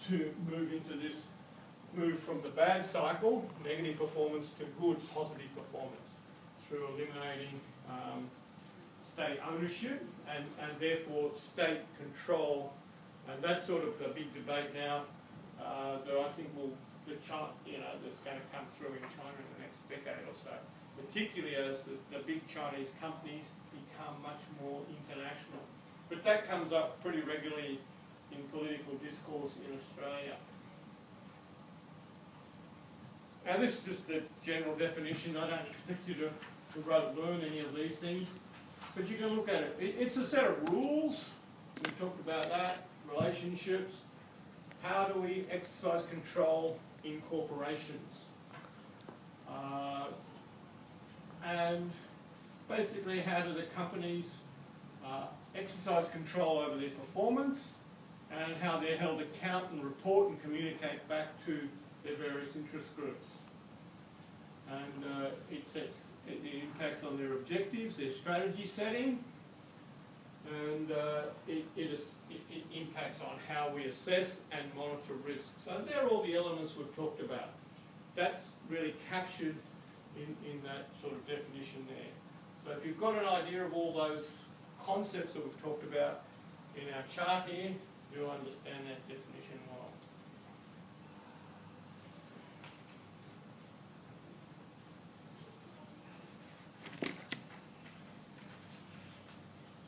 to move from the bad cycle, negative performance, to good, positive performance through eliminating state ownership and therefore state control. And that's sort of the big debate now that I think that's going to come through in China in the next decade or so, particularly as the big Chinese companies become much more international. But that comes up pretty regularly in political discourse in Australia. Now this is just the general definition. I don't expect you to learn any of these things, but you can look at it. It's a set of rules. We talked about that. Relationships. How do we exercise control in corporations? And basically, how do the companies exercise control over their performance, and how they're held to account and report and communicate back to their various interest groups. And it impacts on their objectives, their strategy setting, and it impacts on how we assess and monitor risk. So they're all the elements we've talked about. That's really captured in that sort of definition there. So if you've got an idea of all those concepts that we've talked about in our chart here, you'll understand that definition well.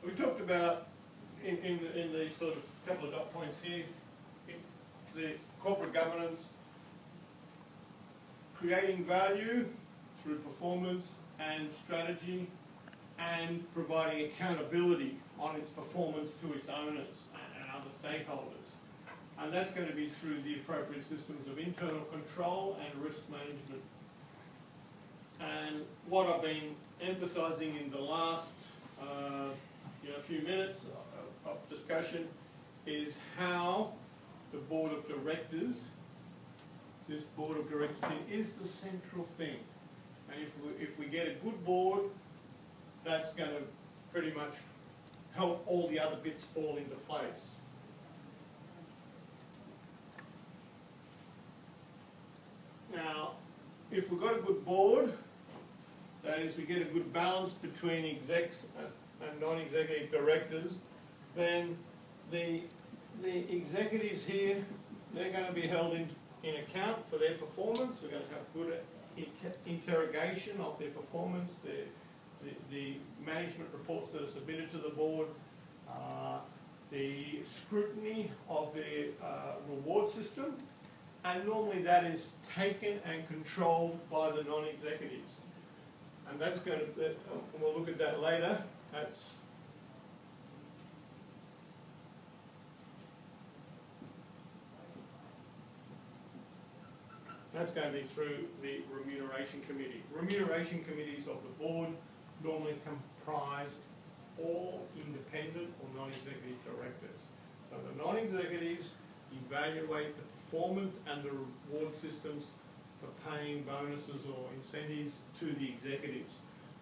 We talked about, in these sort of couple of dot points here, the corporate governance, creating value through performance and strategy, and providing accountability on its performance to its owners and other stakeholders. And that's going to be through the appropriate systems of internal control and risk management. And what I've been emphasising in the last few minutes of discussion is how the board of directors, this board of directors is the central thing. And if we get a good board, that's going to pretty much help all the other bits fall into place. Now, if we've got a good board, that is, we get a good balance between execs and non-executive directors, then the executives here, they're going to be held in account for their performance. We're going to have good interrogation of their performance, the management reports that are submitted to the board, the scrutiny of their reward system, and normally that is taken and controlled by the non-executives. And that's going to, we'll look at that later, that's going to be through the remuneration committee. Remuneration committees of the board normally comprise all independent or non-executive directors. So the non-executives evaluate the performance and the reward systems for paying bonuses or incentives to the executives.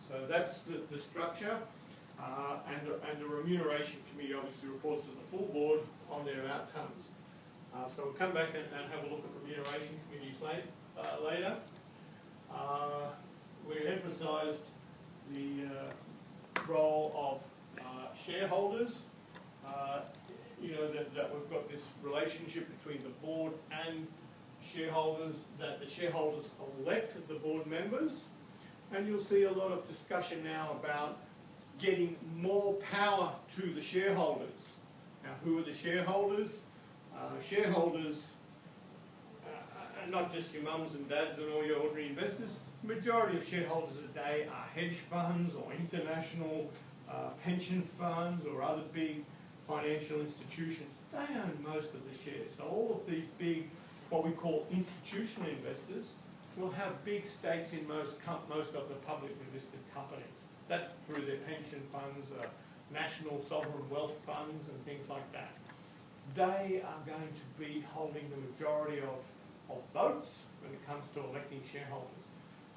So that's the structure, and the remuneration committee obviously reports to the full board on their outcomes. So we'll come back and have a look at remuneration committees later. We emphasised the role of shareholders. That we've got this relationship between the board and shareholders, that the shareholders elect the board members. And you'll see a lot of discussion now about getting more power to the shareholders. Now, who are the shareholders? Shareholders are not just your mums and dads and all your ordinary investors. The majority of shareholders today are hedge funds or international pension funds or other big financial institutions. They own most of the shares. So all of these big, what we call institutional investors, will have big stakes in most of the publicly listed companies. That's through their pension funds, national sovereign wealth funds and things like that. They are going to be holding the majority of votes when it comes to electing shareholders.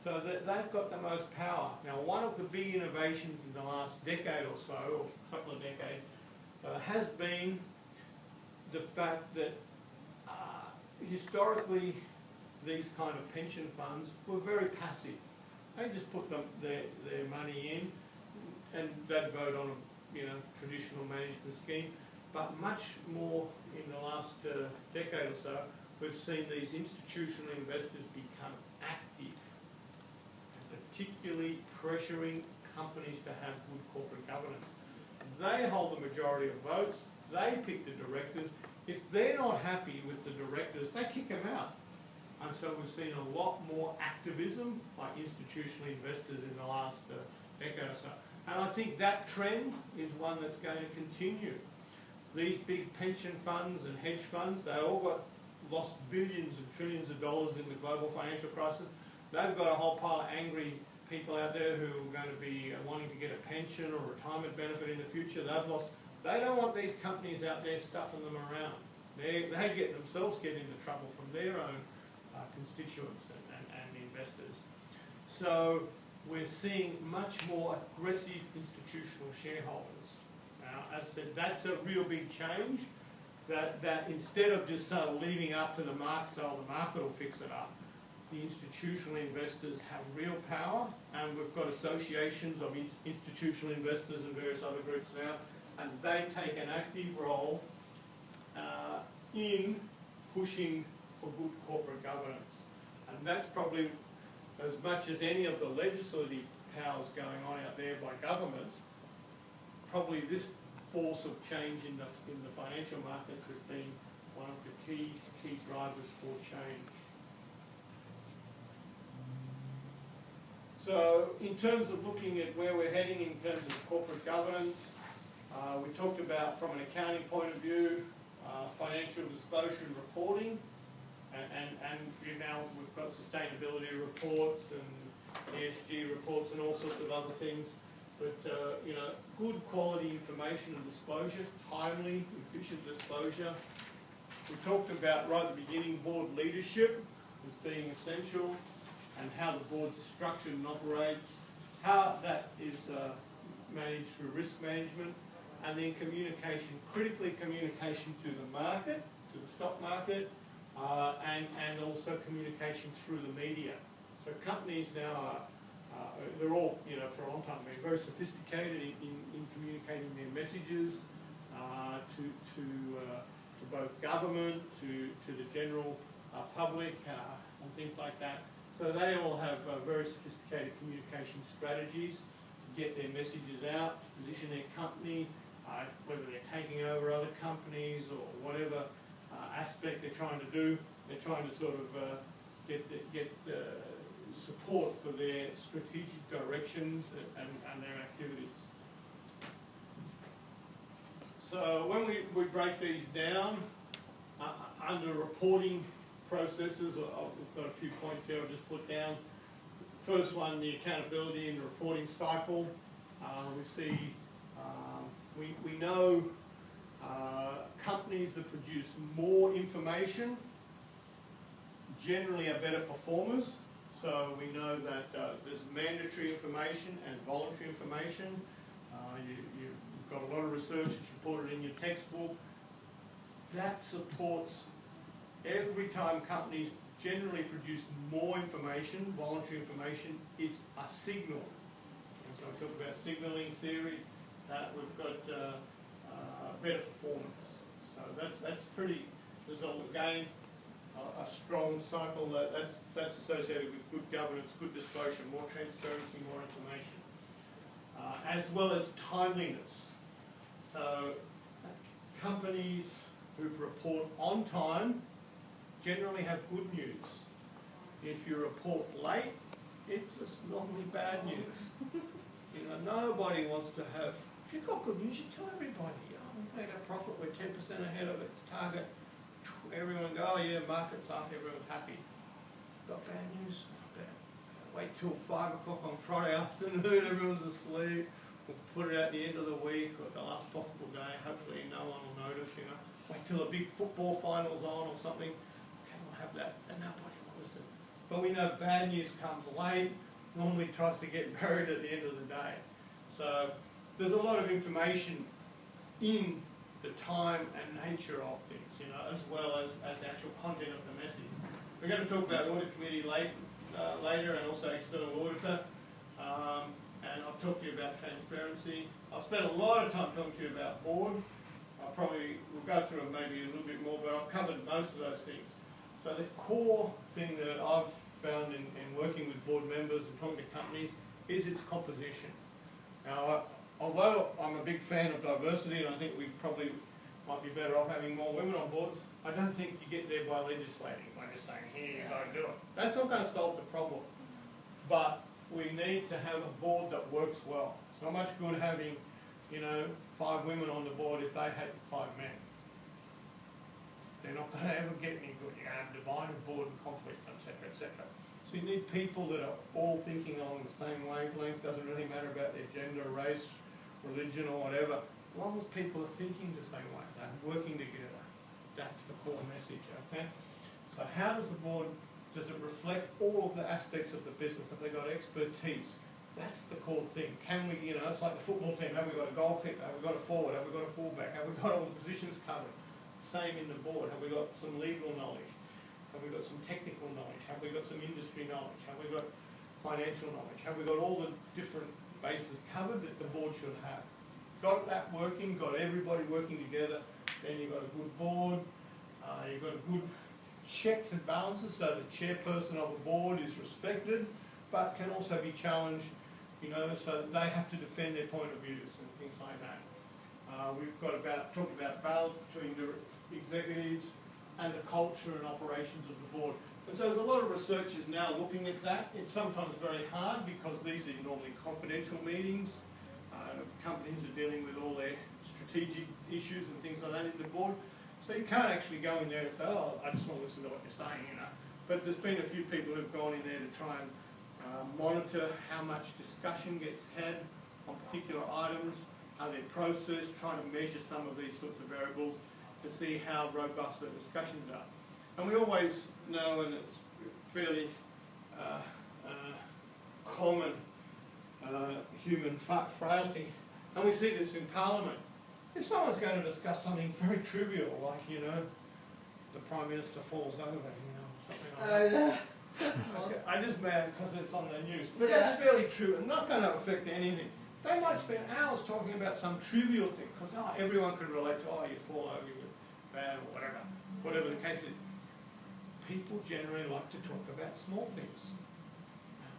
So they've got the most power. Now, one of the big innovations in the last decade or so, or a couple of decades, has been the fact that historically, these kind of pension funds were very passive. They just put their money in, and they'd vote on a traditional management scheme. But much more in the last decade or so, we've seen these institutional investors become active, and particularly pressuring companies to have good corporate governance. They hold the majority of votes. They pick the directors. If they're not happy with the directors, they kick them out. And so we've seen a lot more activism by institutional investors in the last decade or so. And I think that trend is one that's going to continue. These big pension funds and hedge funds, they all lost billions and trillions of dollars in the global financial crisis. They've got a whole pile of angry people out there who are going to be wanting to get a pension or retirement benefit in the future. They don't want these companies out there stuffing them around. They get themselves get into trouble from their own constituents and investors. So we're seeing much more aggressive institutional shareholders. Now, as I said, that's a real big change, that instead of just leaving up to the market, so the market will fix it up, the institutional investors have real power, and we've got associations of institutional investors and various other groups now, and they take an active role in pushing for good corporate governance. And that's probably, as much as any of the legislative powers going on out there by governments, probably this force of change in the financial markets has been one of the key drivers for change. So in terms of looking at where we're heading in terms of corporate governance, we talked about, from an accounting point of view, financial disclosure and reporting, and now we've got sustainability reports and ESG reports and all sorts of other things. But good quality information and disclosure, timely, efficient disclosure. We talked about right at the beginning board leadership as being essential, and how the board's structured and operates, how that is managed through risk management, and then communication, critically communication to the market, to the stock market, and also communication through the media. So companies now they're all, for a long time, been very sophisticated in communicating their messages to both government, to the general public, and things like that. So they all have very sophisticated communication strategies to get their messages out, to position their company, whether they're taking over other companies or whatever aspect they're trying to do. They're trying to sort of get support for their strategic directions and their activities. So when we break these down under reporting processes, we've got a few points here I'll just put down. First one, the accountability and reporting cycle. We see, we know companies that produce more information generally are better performers. So we know that there's mandatory information and voluntary information. You've got a lot of research that's reported in your textbook. That supports every time companies generally produce more information, voluntary information, it's a signal. And so we talk about signalling theory, that we've got better performance. So that's pretty, there's again a strong cycle that's associated with good governance, good disclosure, more transparency, more information, as well as timeliness. So companies who report on time generally have good news. If you report late, it's just normally bad news. Nobody wants to have, if you've got good news, you tell everybody, we made a profit, we're 10% ahead of its target. Everyone go, oh yeah, market's up, everyone's happy. Got bad news? Wait till 5 o'clock on Friday afternoon, everyone's asleep. We'll put it at the end of the week or the last possible day. Hopefully no one will notice, Wait till a big football final's on or something. Okay, we'll have that, and nobody will listen. But we know bad news comes late, normally tries to get buried at the end of the day. So there's a lot of information in the time and nature of things, as well as the actual content content of the message. We're going to talk about audit committee later, and also external auditor. And I'll talk to you about transparency. I've spent a lot of time talking to you about board. I probably will go through it maybe a little bit more, but I've covered most of those things. So the core thing that I've found in working with board members and talking to companies is its composition. Now, although I'm a big fan of diversity, and I think we probably might be better off having more women on boards, I don't think you get there by legislating, by just saying, here, you got to do it. That's not going to solve the problem. But we need to have a board that works well. It's not much good having, 5 women on the board if they had 5 men. They're not going to ever get any good. You're going to have divided board and conflict, etc., etc. So you need people that are all thinking along the same wavelength. Doesn't really matter about their gender, race, religion, or whatever. As long as people are thinking the same way, they're working together. That's the core message, okay? So how does the board, does it reflect all of the aspects of the business? Have they got expertise? That's the core thing. Can we, it's like the football team. Have we got a goalkeeper? Have we got a forward? Have we got a fullback? Have we got all the positions covered? Same in the board. Have we got some legal knowledge? Have we got some technical knowledge? Have we got some industry knowledge? Have we got financial knowledge? Have we got all the different bases covered that the board should have? Got that working, got everybody working together, then you've got a good board, you've got a good checks and balances, so the chairperson of a board is respected, but can also be challenged, so that they have to defend their point of views and things like that. We've got talked about balance between the executives and the culture and operations of the board. And so there's a lot of researchers now looking at that. It's sometimes very hard because these are normally confidential meetings. Companies are dealing with all their strategic issues and things like that in the board. So you can't actually go in there and say, oh, I just want to listen to what you're saying, But there's been a few people who've gone in there to try and monitor how much discussion gets had on particular items, how they're processed, trying to measure some of these sorts of variables to see how robust the discussions are. And we always know, and it's fairly common human frailty, and we see this in Parliament. If someone's going to discuss something very trivial, like, the Prime Minister falls over, something like that. Okay, I just mad because it's on the news. But that's fairly true and not going to affect anything. They might spend hours talking about some trivial thing because everyone can relate to, you fall over, you're bad, or whatever the case is. People generally like to talk about small things.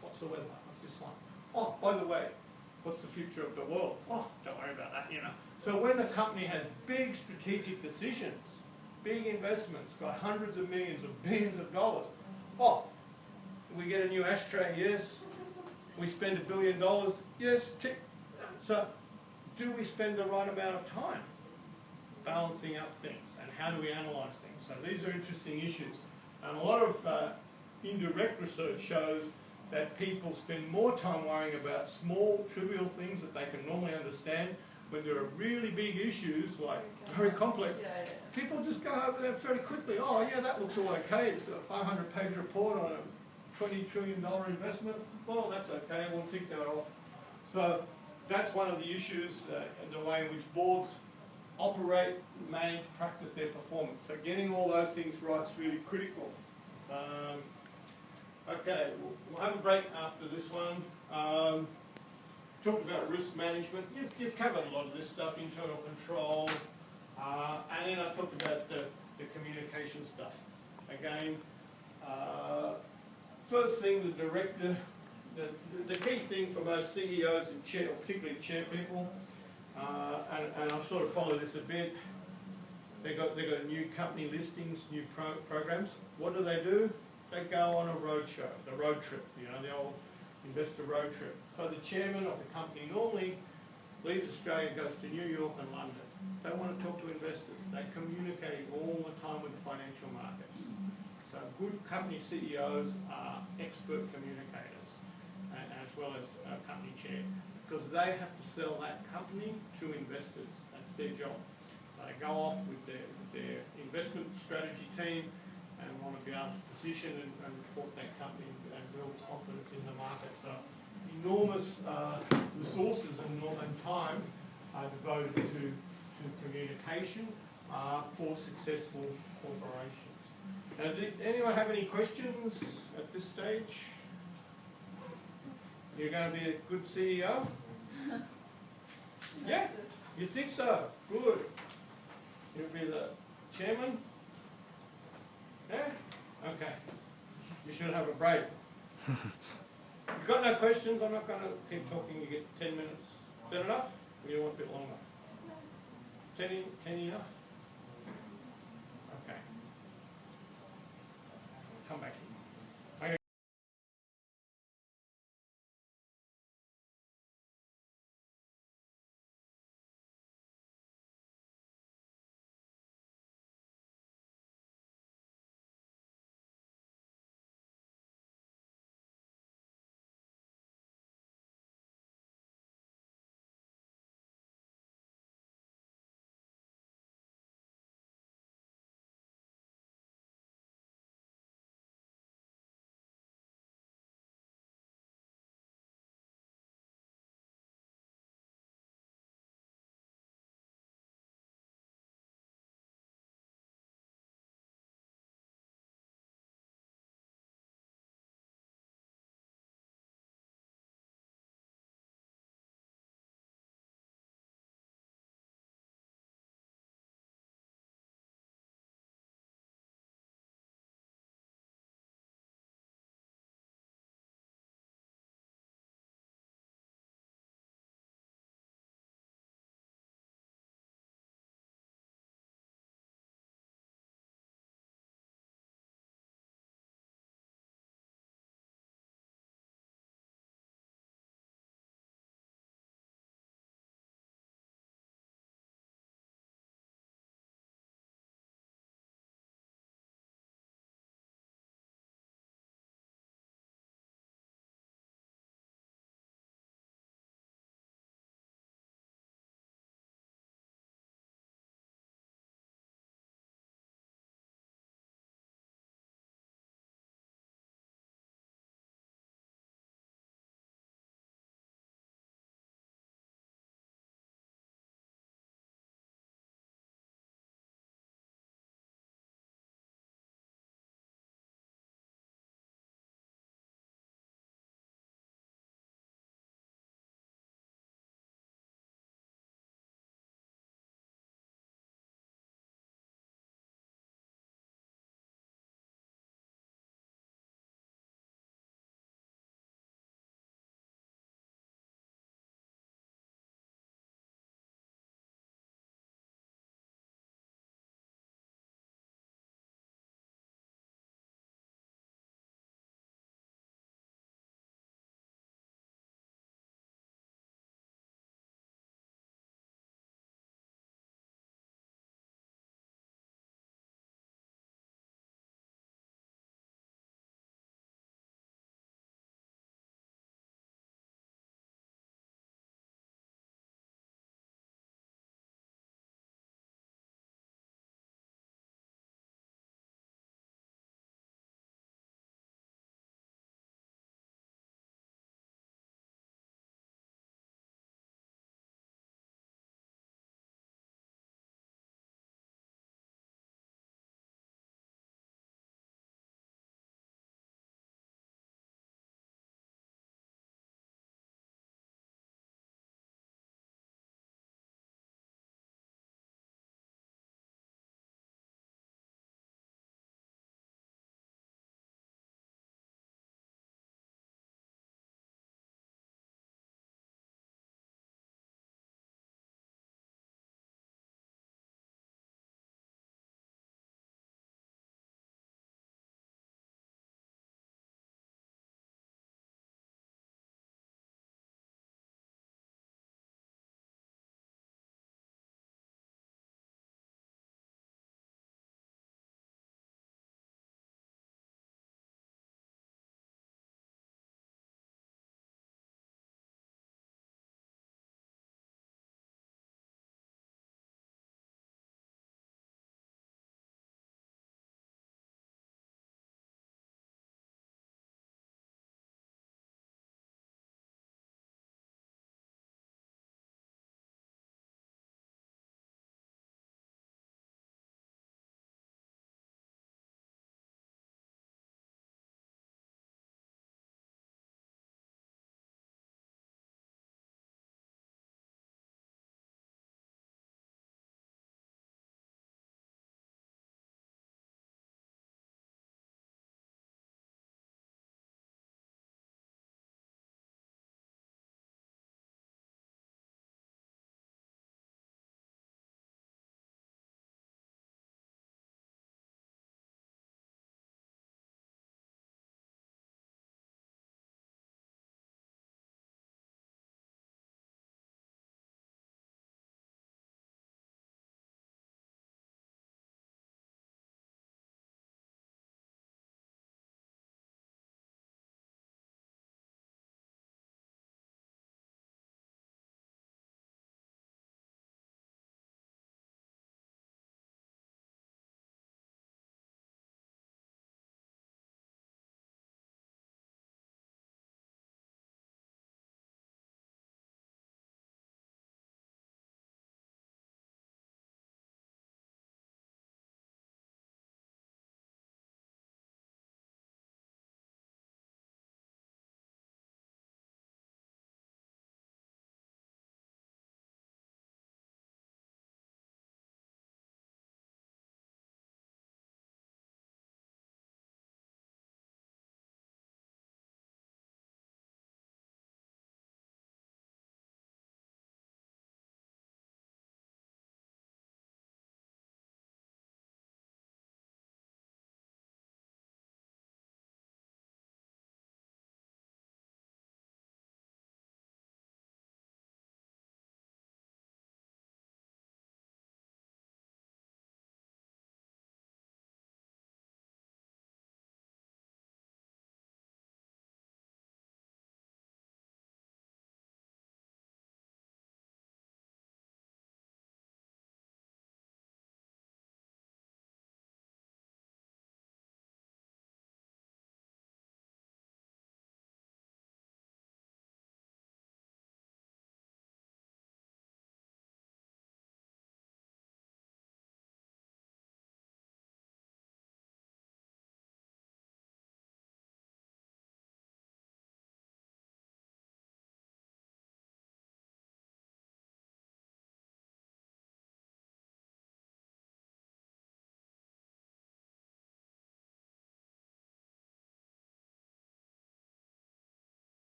What's the weather? What's this like? Oh, by the way, what's the future of the world? Oh, don't worry about that, So when the company has big strategic decisions, big investments, got hundreds of millions or billions of dollars, we get a new ashtray, yes. We spend $1 billion, yes, tick. So do we spend the right amount of time balancing up things, and how do we analyse things? So these are interesting issues. And a lot of indirect research shows that people spend more time worrying about small, trivial things that they can normally understand. When there are really big issues, like very complex, people just go over there fairly quickly. Oh, yeah, that looks all okay. It's a 500-page report on a $20 trillion investment. Well, that's okay. We'll tick that off. So that's one of the issues in the way in which boards operate, manage, practice their performance. So getting all those things right is really critical. Okay, we'll have a break after this one. Talked about risk management. You've covered a lot of this stuff, internal control, and then I talked about the communication stuff. Again, first thing, the director, the key thing for most CEOs and particularly chair people, and I'll sort of follow this a bit. They've got new company listings, new programs. What do? They go on a road show, the road trip, the old investor road trip. So the chairman of the company normally leaves Australia, goes to New York and London. They want to talk to investors. They're communicating all the time with the financial markets. So good company CEOs are expert communicators, as well as company chair, because they have to sell that company to investors. That's their job. So they go off with their investment strategy team and want to be able to position and report that company and build confidence in the market. So enormous resources and time are devoted to communication for successful corporations. Did anyone have any questions at this stage? You're going to be a good CEO? Yeah? You think so? Good. You'll be the chairman? Yeah? Okay. You should have a break. You've got no questions, I'm not going to keep talking. You get 10 minutes. Is that enough? Or do you want a bit longer? 10 enough? Okay. Come back.